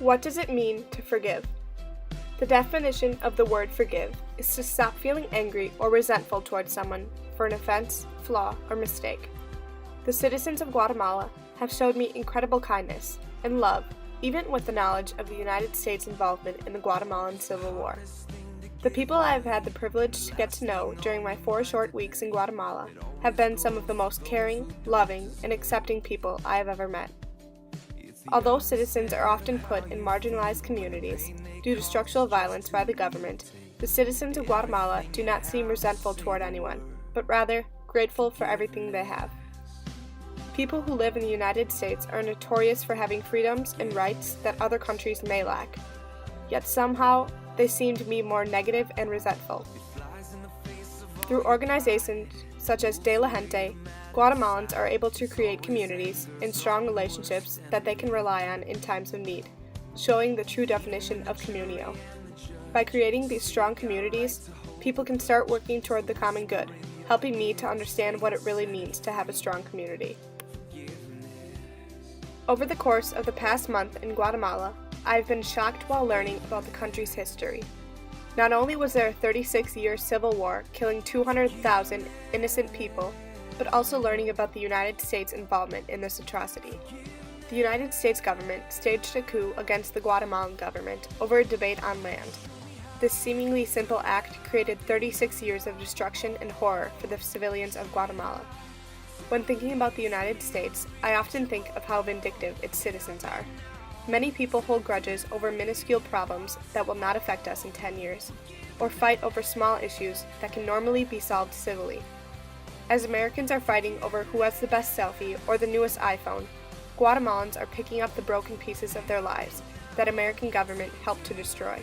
What does it mean to forgive? The definition of the word forgive is to stop feeling angry or resentful towards someone for an offense, flaw, or mistake. The citizens of Guatemala have showed me incredible kindness and love, even with the knowledge of the United States' involvement in the Guatemalan Civil War. The people I have had the privilege to get to know during my 4 short weeks in Guatemala have been some of the most caring, loving, and accepting people I have ever met. Although citizens are often put in marginalized communities due to structural violence by the government, the citizens of Guatemala do not seem resentful toward anyone, but rather grateful for everything they have. People who live in the United States are notorious for having freedoms and rights that other countries may lack, yet somehow they seem to be more negative and resentful. Through organizations such as De La Gente, Guatemalans are able to create communities and strong relationships that they can rely on in times of need, showing the true definition of comunio. By creating these strong communities, people can start working toward the common good, helping me to understand what it really means to have a strong community. Over the course of the past month in Guatemala, I have been shocked while learning about the country's history. Not only was there a 36-year civil war killing 200,000 innocent people, but also learning about the United States' involvement in this atrocity. The United States government staged a coup against the Guatemalan government over a debate on land. This seemingly simple act created 36 years of destruction and horror for the civilians of Guatemala. When thinking about the United States, I often think of how vindictive its citizens are. Many people hold grudges over minuscule problems that will not affect us in 10 years, or fight over small issues that can normally be solved civilly. As Americans are fighting over who has the best selfie or the newest iPhone, Guatemalans are picking up the broken pieces of their lives that American government helped to destroy.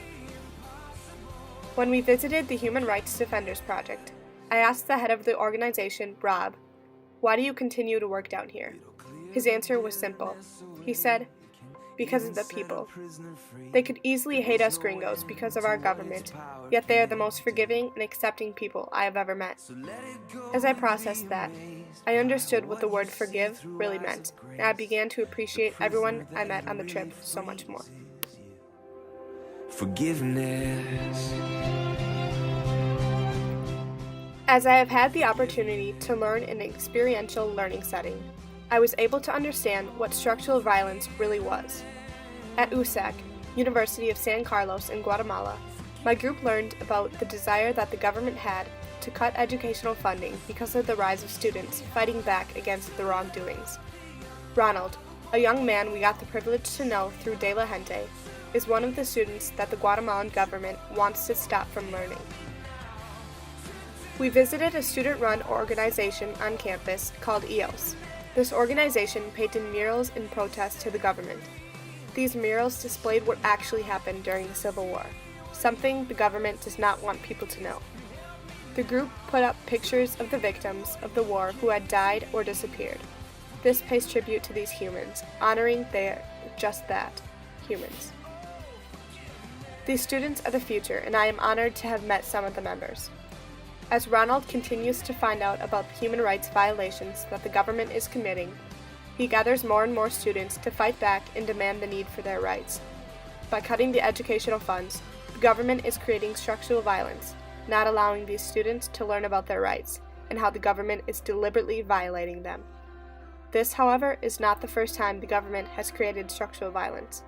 When we visited the Human Rights Defenders Project, I asked the head of the organization, Rob, "Why do you continue to work down here?" His answer was simple. He said, "Because of the people. They could easily hate us gringos because of our government, yet they are the most forgiving and accepting people I have ever met." As I processed that, I understood what the word forgive really meant, and I began to appreciate everyone I met on the trip so much more. Forgiveness. As I have had the opportunity to learn in an experiential learning setting, I was able to understand what structural violence really was. At USAC, University of San Carlos in Guatemala, my group learned about the desire that the government had to cut educational funding because of the rise of students fighting back against the wrongdoings. Ronald, a young man we got the privilege to know through De La Gente, is one of the students that the Guatemalan government wants to stop from learning. We visited a student-run organization on campus called EOS. This organization painted murals in protest to the government. These murals displayed what actually happened during the Civil War, something the government does not want people to know. The group put up pictures of the victims of the war who had died or disappeared. This pays tribute to these humans, honoring they're just that, humans. These students are the future, and I am honored to have met some of the members. As Ronald continues to find out about the human rights violations that the government is committing, he gathers more and more students to fight back and demand the need for their rights. By cutting the educational funds, the government is creating structural violence, not allowing these students to learn about their rights and how the government is deliberately violating them. This, however, is not the first time the government has created structural violence.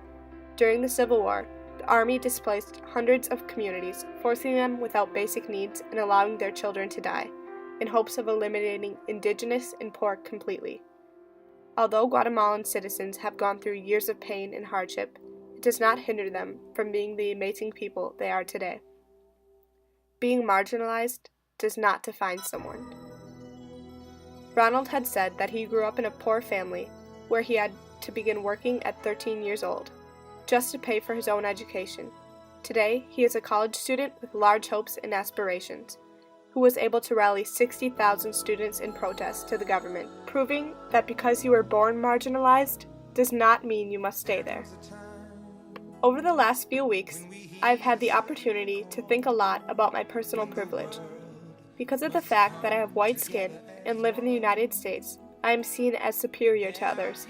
During the Civil War, the Army displaced hundreds of communities, forcing them without basic needs and allowing their children to die, in hopes of eliminating indigenous and poor completely. Although Guatemalan citizens have gone through years of pain and hardship, it does not hinder them from being the amazing people they are today. Being marginalized does not define someone. Ronald had said that he grew up in a poor family where he had to begin working at 13 years old, just to pay for his own education. Today, he is a college student with large hopes and aspirations, who was able to rally 60,000 students in protest to the government, proving that because you were born marginalized does not mean you must stay there. Over the last few weeks, I've had the opportunity to think a lot about my personal privilege. Because of the fact that I have white skin and live in the United States, I am seen as superior to others,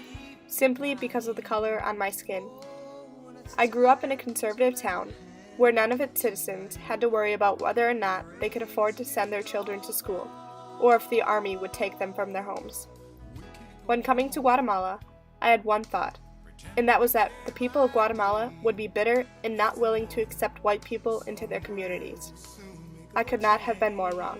simply because of the color on my skin. I grew up in a conservative town where none of its citizens had to worry about whether or not they could afford to send their children to school, or if the army would take them from their homes. When coming to Guatemala, I had one thought, and that was that the people of Guatemala would be bitter and not willing to accept white people into their communities. I could not have been more wrong.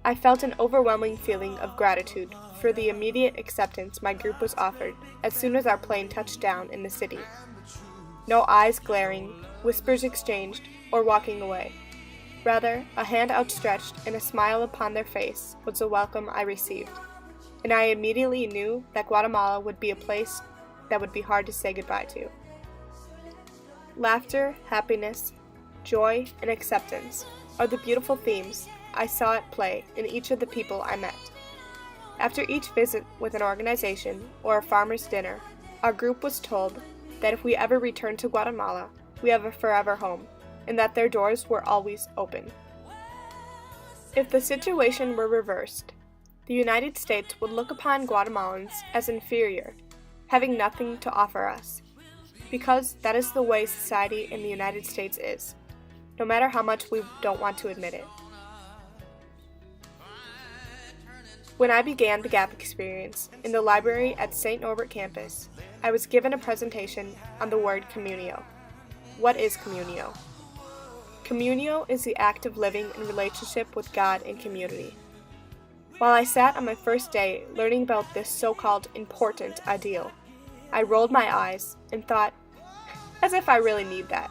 I felt an overwhelming feeling of gratitude for the immediate acceptance my group was offered as soon as our plane touched down in the city. No eyes glaring, whispers exchanged, or walking away. Rather, a hand outstretched and a smile upon their face was the welcome I received, and I immediately knew that Guatemala would be a place that would be hard to say goodbye to. Laughter, happiness, joy, and acceptance are the beautiful themes I saw at play in each of the people I met. After each visit with an organization or a farmer's dinner, our group was told that if we ever returned to Guatemala, we have a forever home, and that their doors were always open. If the situation were reversed, the United States would look upon Guatemalans as inferior, having nothing to offer us, because that is the way society in the United States is, no matter how much we don't want to admit it. When I began the Gap experience in the library at St. Norbert campus, I was given a presentation on the word communio. What is communio? Communio is the act of living in relationship with God and community. While I sat on my first day learning about this so-called important ideal, I rolled my eyes and thought, as if I really need that.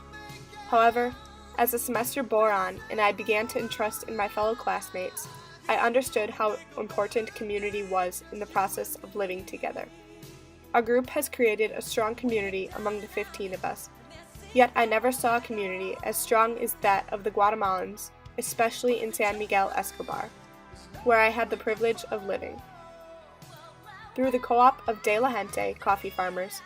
However, as the semester bore on and I began to entrust in my fellow classmates, I understood how important community was in the process of living together. Our group has created a strong community among the 15 of us, yet I never saw a community as strong as that of the Guatemalans, especially in San Miguel Escobar, where I had the privilege of living. Through the co-op of De La Gente coffee farmers,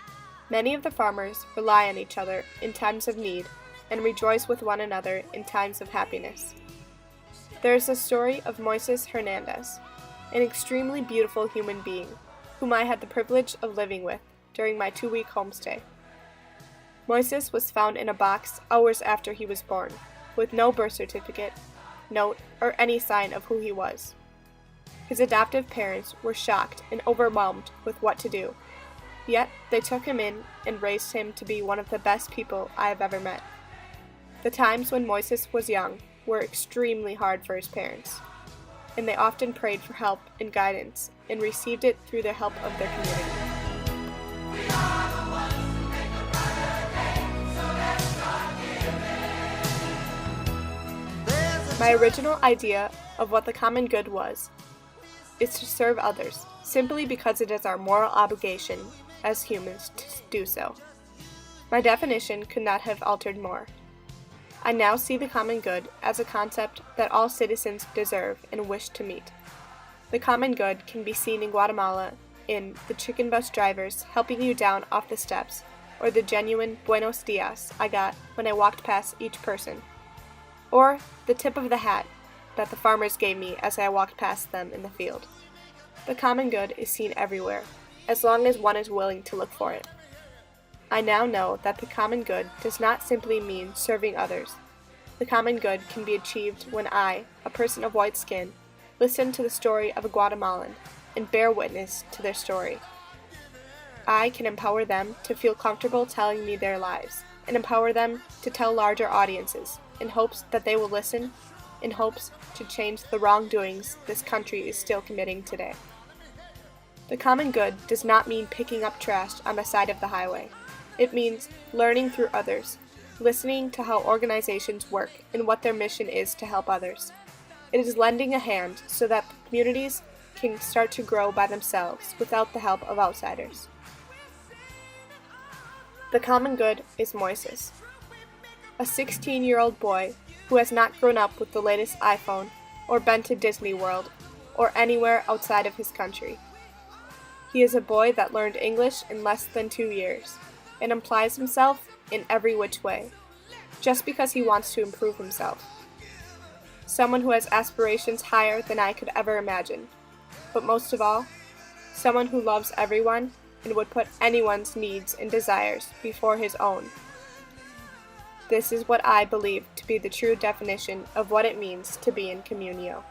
many of the farmers rely on each other in times of need and rejoice with one another in times of happiness. There is the story of Moises Hernandez, an extremely beautiful human being whom I had the privilege of living with during my 2-week homestay. Moises was found in a box hours after he was born, with no birth certificate, note, or any sign of who he was. His adoptive parents were shocked and overwhelmed with what to do, yet they took him in and raised him to be one of the best people I have ever met. The times when Moises was young were extremely hard for his parents, and they often prayed for help and guidance and received it through the help of their community. My original idea of what the common good is to serve others, simply because it is our moral obligation as humans to do so. My definition could not have altered more. I now see the common good as a concept that all citizens deserve and wish to meet. The common good can be seen in Guatemala in the chicken bus drivers helping you down off the steps, or the genuine buenos dias I got when I walked past each person, or the tip of the hat that the farmers gave me as I walked past them in the field. The common good is seen everywhere, as long as one is willing to look for it. I now know that the common good does not simply mean serving others. The common good can be achieved when I, a person of white skin, listen to the story of a Guatemalan and bear witness to their story. I can empower them to feel comfortable telling me their lives, and empower them to tell larger audiences, in hopes that they will listen, in hopes to change the wrongdoings this country is still committing today. The common good does not mean picking up trash on the side of the highway. It means learning through others, listening to how organizations work and what their mission is to help others. It is lending a hand so that communities can start to grow by themselves without the help of outsiders. The common good is Moises, a 16-year-old boy who has not grown up with the latest iPhone or been to Disney World or anywhere outside of his country. He is a boy that learned English in less than 2 years and applies himself in every which way, just because he wants to improve himself. Someone who has aspirations higher than I could ever imagine, but most of all, someone who loves everyone and would put anyone's needs and desires before his own. This is what I believe to be the true definition of what it means to be in communio.